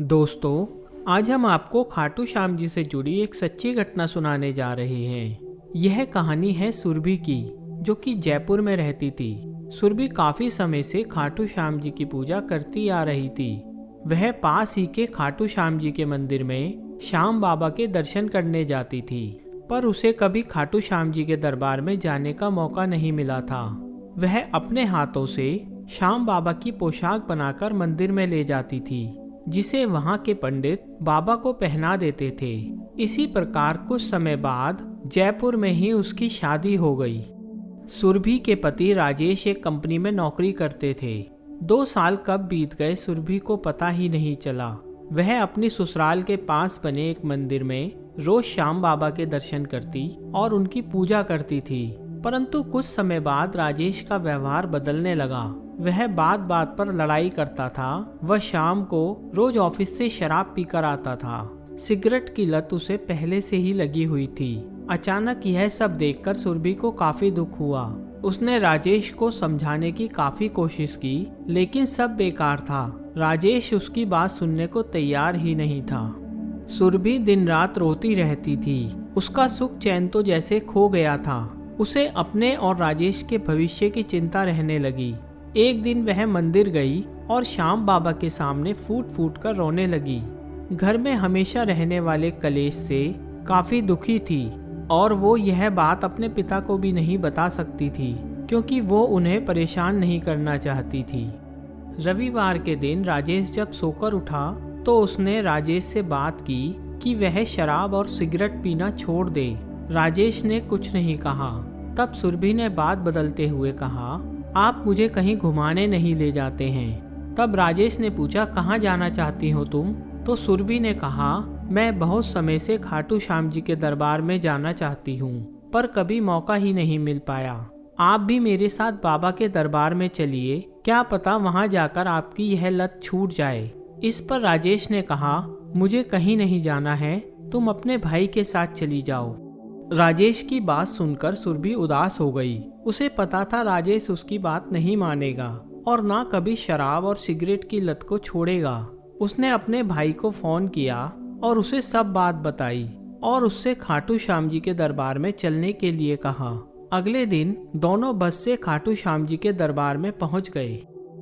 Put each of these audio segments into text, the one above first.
दोस्तों, आज हम आपको खाटू श्याम जी से जुड़ी एक सच्ची घटना सुनाने जा रहे हैं। यह कहानी है सुरभि की, जो कि जयपुर में रहती थी। सुरभि काफी समय से खाटू श्याम जी की पूजा करती आ रही थी। वह पास ही के खाटू श्याम जी के मंदिर में श्याम बाबा के दर्शन करने जाती थी, पर उसे कभी खाटू श्याम जी के दरबार में जाने का मौका नहीं मिला था। वह अपने हाथों से श्याम बाबा की पोशाक बनाकर मंदिर में ले जाती थी, जिसे वहां के पंडित बाबा को पहना देते थे। इसी प्रकार कुछ समय बाद जयपुर में ही उसकी शादी हो गई। सुरभि के पति राजेश एक कंपनी में नौकरी करते थे। 2 साल कब बीत गए सुरभि को पता ही नहीं चला। वह अपनी ससुराल के पास बने एक मंदिर में रोज श्याम बाबा के दर्शन करती और उनकी पूजा करती थी। परंतु कुछ समय बाद राजेश का व्यवहार बदलने लगा। वह बात बात पर लड़ाई करता था। वह शाम को रोज ऑफिस से शराब पीकर आता था। सिगरेट की लत उसे पहले से ही लगी हुई थी। अचानक यह सब देखकर सुरभि को काफी दुख हुआ। उसने राजेश को समझाने की काफी कोशिश की, लेकिन सब बेकार था। राजेश उसकी बात सुनने को तैयार ही नहीं था। सुरभि दिन रात रोती रहती थी। उसका सुख चैन तो जैसे खो गया था। उसे अपने और राजेश के भविष्य की चिंता रहने लगी। एक दिन वह मंदिर गई और श्याम बाबा के सामने फूट फूट कर रोने लगी। घर में हमेशा रहने वाले कलेश से काफी दुखी थी और वो यह बात अपने पिता को भी नहीं बता सकती थी, क्योंकि वो उन्हें परेशान नहीं करना चाहती थी। रविवार के दिन राजेश जब सोकर उठा तो उसने राजेश से बात की कि वह शराब और सिगरेट पीना छोड़ दे। राजेश ने कुछ नहीं कहा। तब सुरभि ने बात बदलते हुए कहा, आप मुझे कहीं घुमाने नहीं ले जाते हैं। तब राजेश ने पूछा, कहाँ जाना चाहती हो तुम? तो सुरभि ने कहा, मैं बहुत समय से खाटू श्याम जी के दरबार में जाना चाहती हूँ, पर कभी मौका ही नहीं मिल पाया। आप भी मेरे साथ बाबा के दरबार में चलिए, क्या पता वहाँ जाकर आपकी यह लत छूट जाए। इस पर राजेश ने कहा, मुझे कहीं नहीं जाना है, तुम अपने भाई के साथ चली जाओ। राजेश की बात सुनकर सुरभि उदास हो गई। उसे पता था राजेश उसकी बात नहीं मानेगा और ना कभी शराब और सिगरेट की लत को छोड़ेगा। उसने अपने भाई को फोन किया और उसे सब बात बताई और उससे खाटू श्याम जी के दरबार में चलने के लिए कहा। अगले दिन दोनों बस से खाटू श्याम जी के दरबार में पहुंच गए।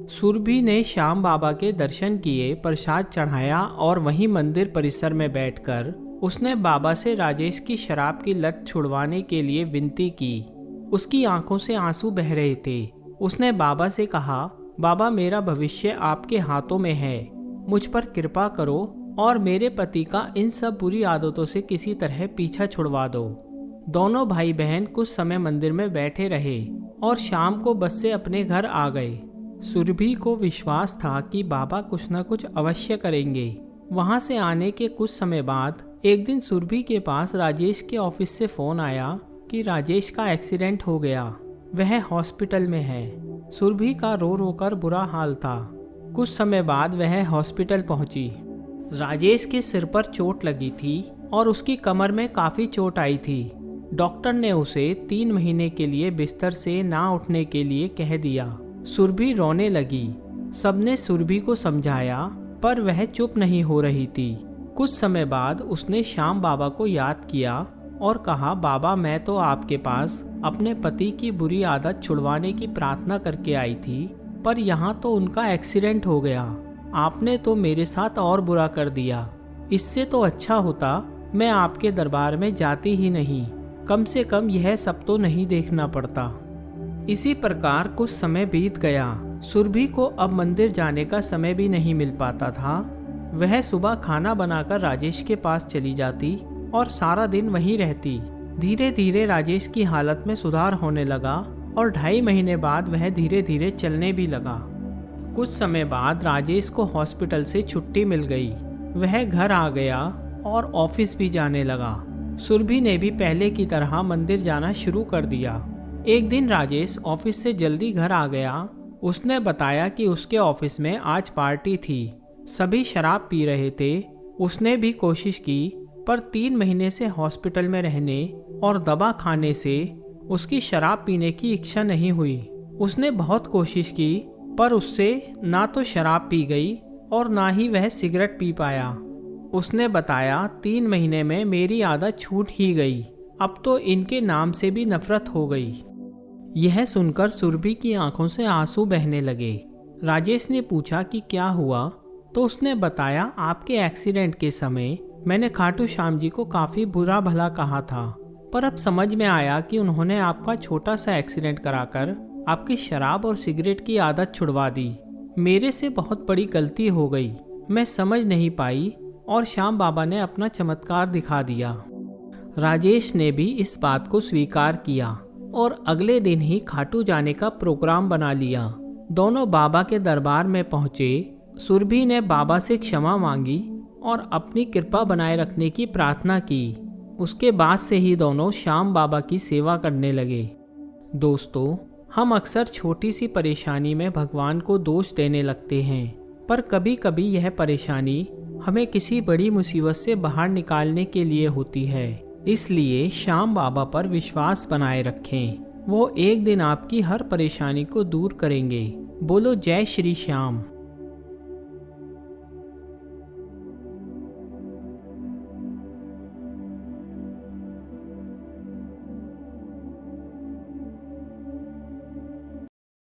सुरभि ने श्याम बाबा के दर्शन किए, प्रसाद चढ़ाया और वहीं मंदिर परिसर में बैठकर उसने बाबा से राजेश की शराब की लत छुड़वाने के लिए विनती की। उसकी आंखों से आंसू बह रहे थे। उसने बाबा से कहा, बाबा मेरा भविष्य आपके हाथों में है, मुझ पर कृपा करो और मेरे पति का इन सब बुरी आदतों से किसी तरह पीछा छुड़वा दो। दोनों भाई बहन कुछ समय मंदिर में बैठे रहे और शाम को बस से अपने घर आ गए। सुरभि को विश्वास था कि बाबा कुछ न कुछ अवश्य करेंगे। वहां से आने के कुछ समय बाद एक दिन सुरभि के पास राजेश के ऑफिस से फोन आया कि राजेश का एक्सीडेंट हो गया, वह हॉस्पिटल में है। सुरभि का रो रो कर बुरा हाल था। कुछ समय बाद वह हॉस्पिटल पहुंची। राजेश के सिर पर चोट लगी थी और उसकी कमर में काफी चोट आई थी। डॉक्टर ने उसे 3 महीने के लिए बिस्तर से ना उठने के लिए कह दिया। सुरभि रोने लगी। सबने सुरभि को समझाया, पर वह चुप नहीं हो रही थी। कुछ समय बाद उसने श्याम बाबा को याद किया और कहा, बाबा मैं तो आपके पास अपने पति की बुरी आदत छुड़वाने की प्रार्थना करके आई थी, पर यहाँ तो उनका एक्सीडेंट हो गया। आपने तो मेरे साथ और बुरा कर दिया। इससे तो अच्छा होता मैं आपके दरबार में जाती ही नहीं, कम से कम यह सब तो नहीं देखना पड़ता। इसी प्रकार कुछ समय बीत गया। सुरभि को अब मंदिर जाने का समय भी नहीं मिल पाता था। वह सुबह खाना बनाकर राजेश के पास चली जाती और सारा दिन वहीं रहती। धीरे धीरे राजेश की हालत में सुधार होने लगा और 2.5 महीने बाद वह धीरे धीरे चलने भी लगा। कुछ समय बाद राजेश को हॉस्पिटल से छुट्टी मिल गई। वह घर आ गया और ऑफिस भी जाने लगा। सुरभि ने भी पहले की तरह मंदिर जाना शुरू कर दिया। एक दिन राजेश ऑफिस से जल्दी घर आ गया। उसने बताया कि उसके ऑफिस में आज पार्टी थी, सभी शराब पी रहे थे। उसने भी कोशिश की, पर 3 महीने से हॉस्पिटल में रहने और दवा खाने से उसकी शराब पीने की इच्छा नहीं हुई। उसने बहुत कोशिश की, पर उससे ना तो शराब पी गई और ना ही वह सिगरेट पी पाया। उसने बताया 3 महीने में मेरी आदत छूट ही गई, अब तो इनके नाम से भी नफरत हो गई। यह सुनकर सुरभि की आंखों से आंसू बहने लगे। राजेश ने पूछा कि क्या हुआ, तो उसने बताया आपके एक्सीडेंट के समय मैंने खाटू श्याम जी को काफ़ी बुरा भला कहा था, पर अब समझ में आया कि उन्होंने आपका छोटा सा एक्सीडेंट कराकर आपकी शराब और सिगरेट की आदत छुड़वा दी। मेरे से बहुत बड़ी गलती हो गई, मैं समझ नहीं पाई और श्याम बाबा ने अपना चमत्कार दिखा दिया। राजेश ने भी इस बात को स्वीकार किया और अगले दिन ही खाटू जाने का प्रोग्राम बना लिया। दोनों बाबा के दरबार में पहुंचे। सुरभि ने बाबा से क्षमा मांगी और अपनी कृपा बनाए रखने की प्रार्थना की। उसके बाद से ही दोनों श्याम बाबा की सेवा करने लगे। दोस्तों, हम अक्सर छोटी सी परेशानी में भगवान को दोष देने लगते हैं, पर कभी कभी यह परेशानी हमें किसी बड़ी मुसीबत से बाहर निकालने के लिए होती है। इसलिए श्याम बाबा पर विश्वास बनाए रखें, वो एक दिन आपकी हर परेशानी को दूर करेंगे। बोलो जय श्री श्याम।